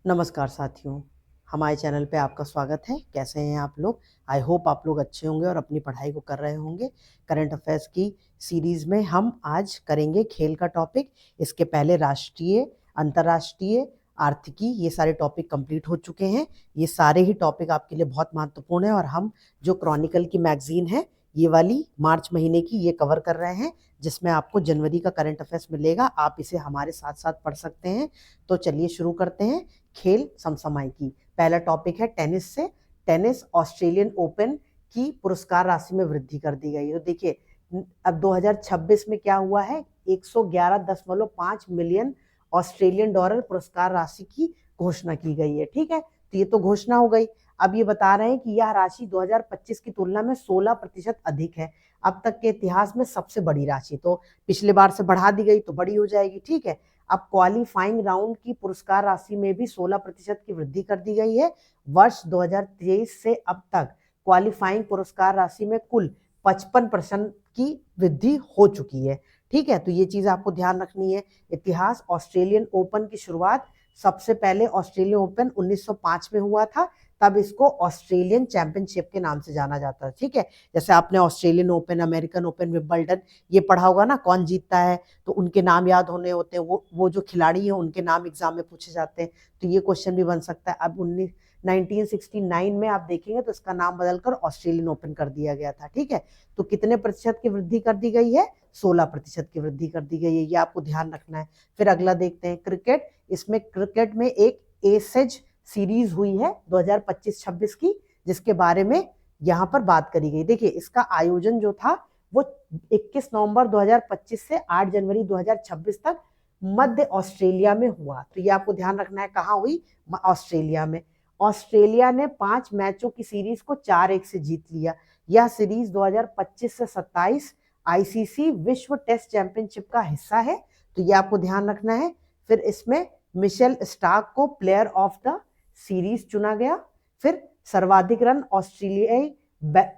नमस्कार साथियों, हमारे चैनल पे आपका स्वागत है। कैसे हैं आप लोग? आई होप आप लोग अच्छे होंगे और अपनी पढ़ाई को कर रहे होंगे। करंट अफेयर्स की सीरीज़ में हम आज करेंगे खेल का टॉपिक। इसके पहले राष्ट्रीय, अंतर्राष्ट्रीय, आर्थिकी ये सारे टॉपिक कंप्लीट हो चुके हैं। ये सारे ही टॉपिक आपके लिए बहुत महत्वपूर्ण है और हम जो क्रॉनिकल की मैगजीन है ये वाली मार्च महीने की ये कवर कर रहे हैं, जिसमें आपको जनवरी का करंट अफेयर्स मिलेगा। आप इसे हमारे साथ साथ पढ़ सकते हैं। तो चलिए शुरू करते हैं खेल समसामयिकी। पहला टॉपिक है टेनिस से। टेनिस ऑस्ट्रेलियन ओपन की पुरस्कार राशि में वृद्धि कर दी गई है। तो देखिए अब 2026 में क्या हुआ है, 111.5 मिलियन ऑस्ट्रेलियन डॉलर पुरस्कार राशि की घोषणा की गई है। ठीक है, तो ये तो घोषणा हो गई। अब ये बता रहे हैं कि यह राशि 2025 की तुलना में 16% अधिक है। अब तक के इतिहास में सबसे बड़ी राशि, तो पिछले बार से बढ़ा दी गई तो बड़ी हो जाएगी। ठीक है, अब क्वालिफाइंग राउंड की पुरस्कार राशि में भी 16% की वृद्धि कर दी गई है। वर्ष 2023 से अब तक क्वालिफाइंग पुरस्कार राशि में कुल 55% की वृद्धि हो चुकी है। ठीक है, तो ये चीज आपको ध्यान रखनी है। इतिहास, ऑस्ट्रेलियन ओपन की शुरुआत सबसे पहले ऑस्ट्रेलियन ओपन 1905 में हुआ था। तब इसको ऑस्ट्रेलियन चैंपियनशिप के नाम से जाना जाता है। ठीक है, जैसे आपने Australian open, American open, Wimbledon ये पढ़ा होगा ना, कौन जीतता है तो उनके नाम याद होने होते हैं। वो जो खिलाड़ी हैं उनके नाम एग्जाम में पूछे जाते हैं। तो ये क्वेश्चन भी बन सकता है। अब 1969 में आप देखेंगे तो इसका नाम बदलकर ऑस्ट्रेलियन ओपन कर दिया गया था। ठीक है, तो कितने प्रतिशत की वृद्धि कर दी गई है? 16% की वृद्धि कर दी गई है। ये आपको ध्यान रखना है। फिर अगला देखते हैं क्रिकेट। इसमें क्रिकेट में एक एसेज सीरीज हुई है 2025-26 की, जिसके बारे में यहाँ पर बात करी गई। देखिए इसका आयोजन जो था वो 21 नवंबर 2025 से 8 जनवरी 2026 तक मध्य ऑस्ट्रेलिया में हुआ। तो ये आपको ध्यान रखना है, कहाँ हुई? ऑस्ट्रेलिया में। ऑस्ट्रेलिया ने 5 मैचों की सीरीज को 4-1 से जीत लिया। यह सीरीज 2025 से 27 आईसीसी विश्व टेस्ट चैंपियनशिप का हिस्सा है। तो ये आपको ध्यान रखना है। फिर इसमें मिशेल स्टार्क को प्लेयर ऑफ द सीरीज चुना गया। फिर सर्वाधिक रन ऑस्ट्रेलियाई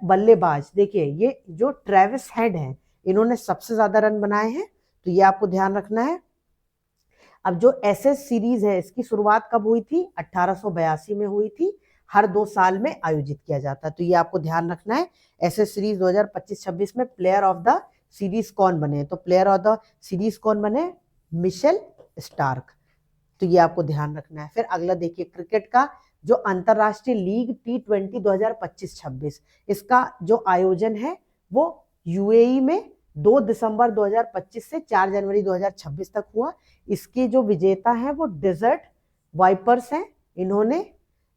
बल्लेबाज, देखिए ये जो ट्रेविस हेड हैं इन्होंने सबसे ज्यादा रन बनाए हैं। तो ये आपको ध्यान रखना है। अब जो एसएस सीरीज है इसकी शुरुआत कब हुई थी? 1882 में हुई थी। हर 2 साल में आयोजित किया जाता है। तो ये आपको ध्यान रखना है। एसएस सीरीज 2025-26 में प्लेयर ऑफ द सीरीज कौन बने? तो प्लेयर ऑफ द सीरीज कौन बने? Mitchell Starc. तो ये आपको ध्यान रखना है। फिर अगला देखिए क्रिकेट का जो अंतरराष्ट्रीय लीग T20 2025-26, इसका जो आयोजन है वो यूएई में 2 दिसंबर 2025 से 4 जनवरी 2026 तक हुआ। इसके जो विजेता हैं वो डेजर्ट वाइपर्स हैं। इन्होंने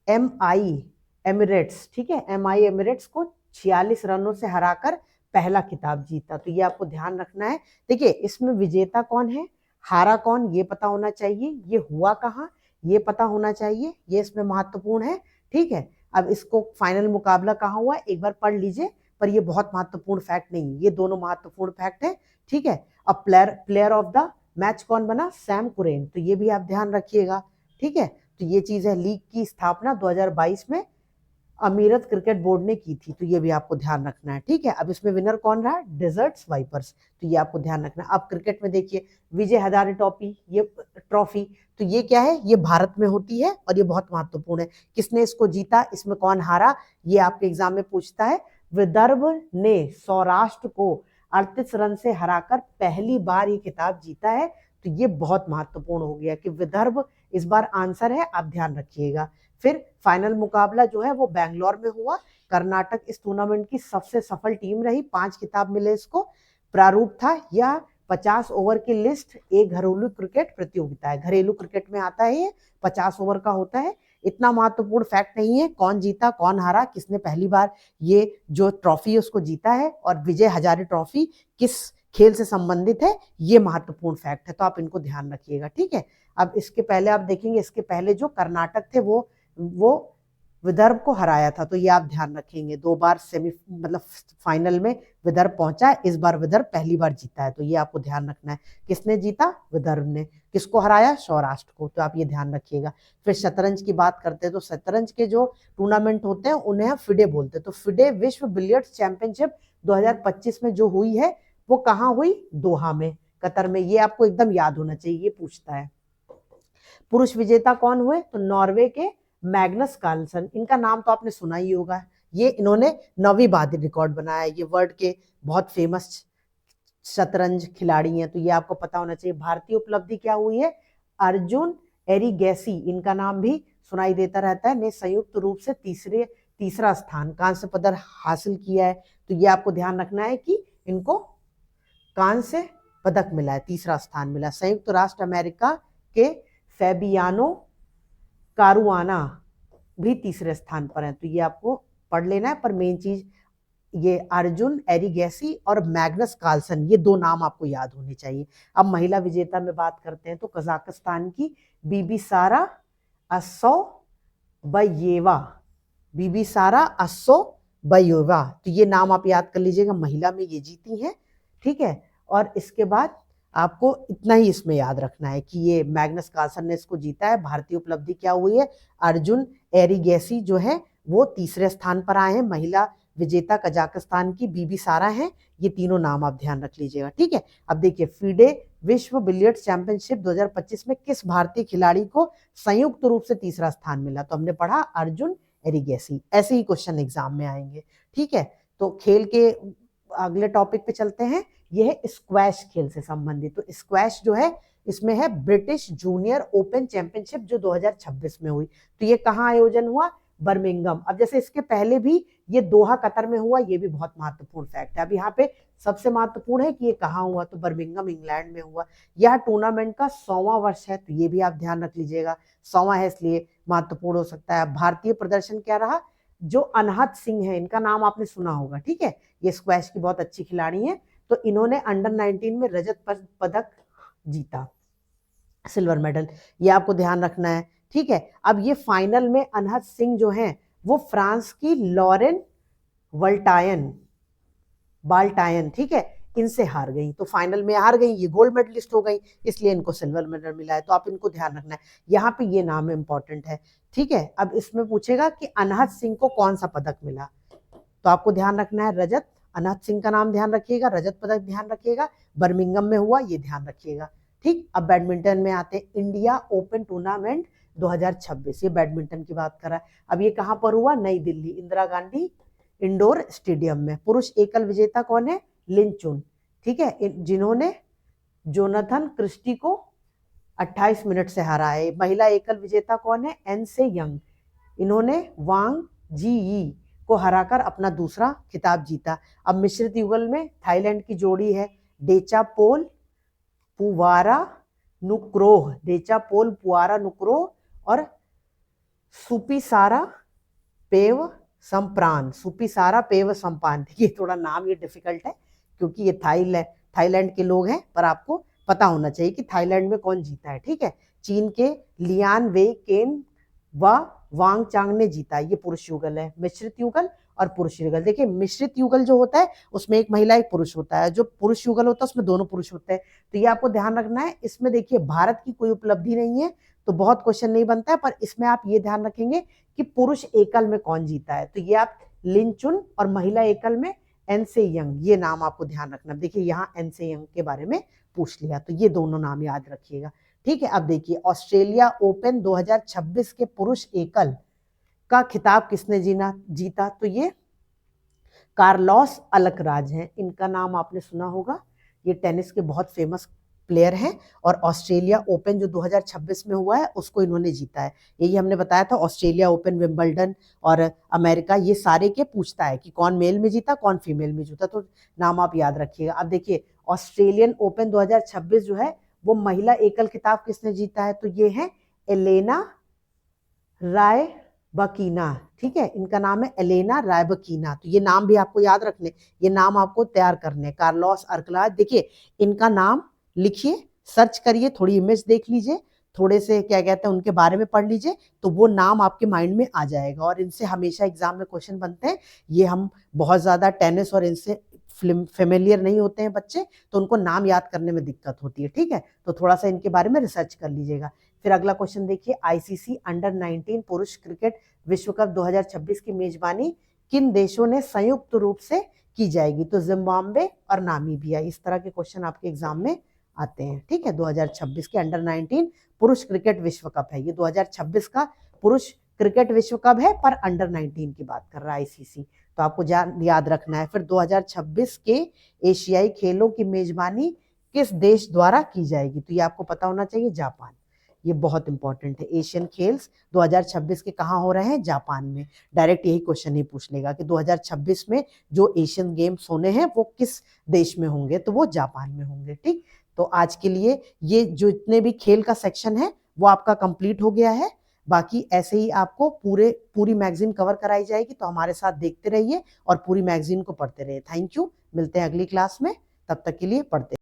एमआई एमिरेट्स, ठीक है, एमआई एमिरेट्स को 46 रनों से हराकर पहला खिताब जीता। तो ये आपको ध्यान रखना है। देखिए इसमें विजेता कौन है, हारा कौन, ये पता होना चाहिए। ये हुआ कहाँ, ये पता होना चाहिए। ये इसमें महत्वपूर्ण है। ठीक है, अब इसको फाइनल मुकाबला कहाँ हुआ एक बार पढ़ लीजिए, पर ये बहुत महत्वपूर्ण फैक्ट नहीं, ये दोनों महत्वपूर्ण फैक्ट है। ठीक है, अब प्लेयर ऑफ द मैच कौन बना? Sam Curran. तो ये भी आप ध्यान रखिएगा। ठीक है, तो ये चीज है। लीग की स्थापना 2022 में अमीरत क्रिकेट बोर्ड ने की थी। तो ये भी आपको ध्यान रखना है। ठीक है, अब इसमें विनर कौन रहा? Deserts Vipers. तो ये आपको ध्यान रखना है। अब क्रिकेट में देखिए विजय हजारे ट्रॉफी, तो ये क्या है? ये भारत में होती है और ये बहुत महत्वपूर्ण है। किसने इसको जीता, इसमें कौन हारा, ये आपके एग्जाम में पूछता है। विदर्भ ने सौराष्ट्र को 38 रन से हराकर पहली बार ये खिताब जीता है। तो ये बहुत महत्वपूर्ण हो गया कि विदर्भ इस बार आंसर है, आप ध्यान रखिएगा। फिर फाइनल मुकाबला जो है वो बैंगलोर में हुआ। कर्नाटक इस टूर्नामेंट की सबसे सफल टीम रही, 5 खिताब मिले इसको। प्रारूप था यह 50 ओवर की लिस्ट, एक घरेलू क्रिकेट प्रतियोगिता है। घरेलू क्रिकेट में आता है ये, 50 ओवर का होता है। इतना महत्वपूर्ण फैक्ट नहीं है कौन जीता कौन हारा, किसने पहली बार ये जो ट्रॉफी है उसको जीता है, और विजय हजारे ट्रॉफी किस खेल से संबंधित है, ये महत्वपूर्ण फैक्ट है। तो आप इनको ध्यान रखिएगा। ठीक है, अब इसके पहले आप देखेंगे, इसके पहले जो कर्नाटक थे वो विदर्भ को हराया था। तो ये आप ध्यान रखेंगे। 2 बार मतलब फाइनल में विदर्भ पहुंचा है, इस बार विदर्भ पहली बार जीता है। तो ये आपको ध्यान रखना है। किसने जीता? विदर्भ ने। किसको हराया? सौराष्ट्र को। तो आप ये ध्यान रखिएगा। फिर शतरंज की बात करते हैं तो शतरंज के जो टूर्नामेंट होते हैं उन्हें हम फिडे बोलते हैं। तो फिडे विश्व बिलियर्ड्स चैंपियनशिप 2025 में जो हुई है वो कहाँ हुई? दोहा में, कतर में। ये आपको एकदम याद होना चाहिए, ये पूछता है। पुरुष विजेता कौन हुए? तो नॉर्वे के मैग्नस कार्लसन, इनका नाम तो आपने सुना ही होगा। ये इन्होंने 9वीं बार रिकॉर्ड बनाया। ये वर्ल्ड के बहुत फेमस शतरंज खिलाड़ी हैं, तो ये आपको पता होना चाहिए। भारतीय उपलब्धि क्या हुई है? अर्जुन एरिगैसी, इनका नाम भी सुनाई देता रहता है, ने संयुक्त रूप से तीसरा स्थान कांस्य पदक हासिल किया है। तो ये आपको ध्यान रखना है कि इनको कांस्य पदक मिला है, तीसरा स्थान मिला। संयुक्त राष्ट्र अमेरिका के फैबियानो कारुआना भी तीसरे स्थान पर है, तो ये आपको पढ़ लेना है। पर मेन चीज ये अर्जुन एरिगैसी और मैग्नस कार्लसन, ये 2 नाम आपको याद होने चाहिए। अब महिला विजेता में बात करते हैं तो कजाकिस्तान की बीबीसारा अस्सोबयेवा, बीबीसारा अस्सोबयेवा, तो ये नाम आप याद कर लीजिएगा। महिला में ये जीती हैं, ठीक है। और इसके बाद आपको इतना ही इसमें याद रखना है कि ये मैग्नस कार्लसन ने इसको जीता है। भारतीय उपलब्धि क्या हुई है? अर्जुन एरिगैसी जो है वो तीसरे स्थान पर आए हैं। महिला विजेता कजाकिस्तान की बीबीसारा है। ये तीनों नाम आप ध्यान रख लीजिएगा, ठीक है। अब देखिए, फीडे विश्व बिलियर्ड्स चैंपियनशिप 2025 में किस भारतीय खिलाड़ी को संयुक्त रूप से तीसरा स्थान मिला? तो हमने पढ़ा अर्जुन एरिगैसी। ऐसे ही क्वेश्चन एग्जाम में आएंगे, ठीक है। तो खेल के अगले टॉपिक पे चलते हैं। यह है स्क्वैश खेल से संबंधित। तो स्क्वैश जो है इसमें है ब्रिटिश जूनियर ओपन चैंपियनशिप जो 2026 में हुई। तो ये कहाँ आयोजन हुआ? बर्मिंघम। अब जैसे इसके पहले भी ये दोहा कतर में हुआ, ये भी बहुत महत्वपूर्ण फैक्ट है। अब यहाँ पे सबसे महत्वपूर्ण है कि ये कहाँ हुआ, तो बर्मिंघम इंग्लैंड में हुआ। यह टूर्नामेंट का 100वां वर्ष है, तो ये भी आप ध्यान रख लीजिएगा। 100वां है इसलिए महत्वपूर्ण हो सकता है। भारतीय प्रदर्शन क्या रहा? जो अनहत सिंह है, इनका नाम आपने सुना होगा, ठीक है। ये स्क्वैश की बहुत अच्छी खिलाड़ी है। तो इन्होंने अंडर 19 में रजत पदक जीता, सिल्वर मेडल, ये आपको ध्यान रखना है, ठीक है। अब ये फाइनल में अनहत सिंह जो हैं वो फ्रांस की लॉरेन बाल्टायन, ठीक है, इनसे हार गई। तो फाइनल में हार गई, ये गोल्ड मेडलिस्ट हो गई, इसलिए इनको सिल्वर मेडल मिला है। तो आप इनको ध्यान रखना है, यहाँ पे ये नाम इंपॉर्टेंट है, ठीक है। अब इसमें पूछेगा कि अनहत सिंह को कौन सा पदक मिला, तो आपको ध्यान रखना है रजत। अनहत सिंह का नाम ध्यान रखिएगा, रजत पदक ध्यान रखिएगा, बर्मिंघम में हुआ, ये ध्यान रखिएगा, ठीक। अब बैडमिंटन में आते हैं। इंडिया ओपन टूर्नामेंट 2026, ये बैडमिंटन की बात कर रहा है। अब ये कहाँ पर हुआ? नई दिल्ली इंदिरा गांधी इंडोर स्टेडियम में। पुरुष एकल विजेता कौन है? लिन चुन, ठीक है, जिन्होंने जोनाथन क्रिस्टी को 28 मिनट से हरा है। महिला एकल विजेता कौन है? एन से यंग, इन्होंने वांग जी यी को हराकर अपना दूसरा खिताब जीता। अब मिश्रित युगल में थाईलैंड की जोड़ी है डेचापोल पुवारा नुक्रोह और सुपिसारा पेव सम्पान। देखिए थोड़ा नाम ये डिफिकल्ट है क्योंकि ये थाईलैंड के लोग हैं, पर आपको पता होना चाहिए कि थाईलैंड में कौन जीता है, ठीक है। चीन के लियान वे केन व वांग चांग ने जीता, ये पुरुष युगल है। मिश्रित युगल और पुरुष युगल, देखिए मिश्रित युगल जो होता है उसमें एक महिला एक पुरुष होता है, जो पुरुष युगल होता है उसमें दोनों पुरुष होते हैं। तो ये आपको ध्यान रखना है। इसमें देखिए भारत की कोई उपलब्धि नहीं है तो बहुत क्वेश्चन नहीं बनता है, पर इसमें आप ये ध्यान रखेंगे कि पुरुष एकल में कौन जीता है, तो ये आप लिन चुन, और महिला एकल में एन से यंग, ये नाम आपको ध्यान रखना। देखिए यहाँ एन से यंग के बारे में पूछ लिया, तो ये दोनों नाम याद रखिएगा, ठीक है। अब देखिए ऑस्ट्रेलिया ओपन 2026 के पुरुष एकल का खिताब किसने जीता, तो ये कार्लोस अल्कराज हैं, इनका नाम आपने सुना होगा। ये टेनिस के बहुत फेमस प्लेयर हैं और ऑस्ट्रेलिया ओपन जो 2026 में हुआ है उसको इन्होंने जीता है। यही हमने बताया था, ऑस्ट्रेलिया ओपन, विंबलडन और अमेरिका, ये सारे के पूछता है कि कौन मेल में जीता कौन फीमेल में जीता, तो नाम आप याद रखिएगा। अब देखिए ऑस्ट्रेलियन ओपन 2026 जो है वो महिला एकल खिताब किसने जीता है, तो ये है एलेना रायबकीना, ठीक है, इनका नाम है एलेना रायबकीना। तो ये नाम भी आपको याद रखने, ये नाम आपको तैयार करने। कार्लोस अल्कराज, देखिए इनका नाम लिखिए, सर्च करिए, थोड़ी इमेज देख लीजिए, थोड़े से क्या कहते हैं उनके बारे में पढ़ लीजिए, तो वो नाम आपके माइंड में आ जाएगा। और इनसे हमेशा एग्जाम में क्वेश्चन बनते हैं। ये हम बहुत ज्यादा टेनिस और इनसे फेमिलियर नहीं होते हैं बच्चे, तो उनको नाम याद करने में दिक्कत होती है, ठीक है। तो थोड़ा सा इनके बारे में रिसर्च कर लीजिएगा। फिर अगला क्वेश्चन देखिए, आईसीसी अंडर 19 पुरुष क्रिकेट विश्व कप 2026 की मेजबानी किन देशों ने संयुक्त रूप से की जाएगी, तो जिम्बाब्वे और नामीबिया। इस तरह के क्वेश्चन आपके एग्जाम में आते हैं, ठीक है। 2026 के अंडर 19 पुरुष क्रिकेट विश्व कप है। ये 2026 का पुरुष क्रिकेट विश्व कप है, पर अंडर 19 की बात कर रहा है आईसीसी, तो आपको याद रखना है। फिर 2026 के एशियाई खेलों की मेजबानी किस देश द्वारा की जाएगी, तो ये आपको पता होना चाहिए, जापान। ये बहुत इंपॉर्टेंट है। एशियन खेल्स 2026 के कहाँ हो रहे हैं, जापान में। डायरेक्ट यही क्वेश्चन ही पूछ लेगा कि 2026 में जो एशियन गेम्स होने हैं वो किस देश में होंगे, तो वो जापान में होंगे। ठीक, तो आज के लिए ये जो इतने भी खेल का सेक्शन है वो आपका कंप्लीट हो गया है। बाकी ऐसे ही आपको पूरी मैगजीन कवर कराई जाएगी, तो हमारे साथ देखते रहिए और पूरी मैगजीन को पढ़ते रहिए। थैंक यू, मिलते हैं अगली क्लास में, तब तक के लिए पढ़ते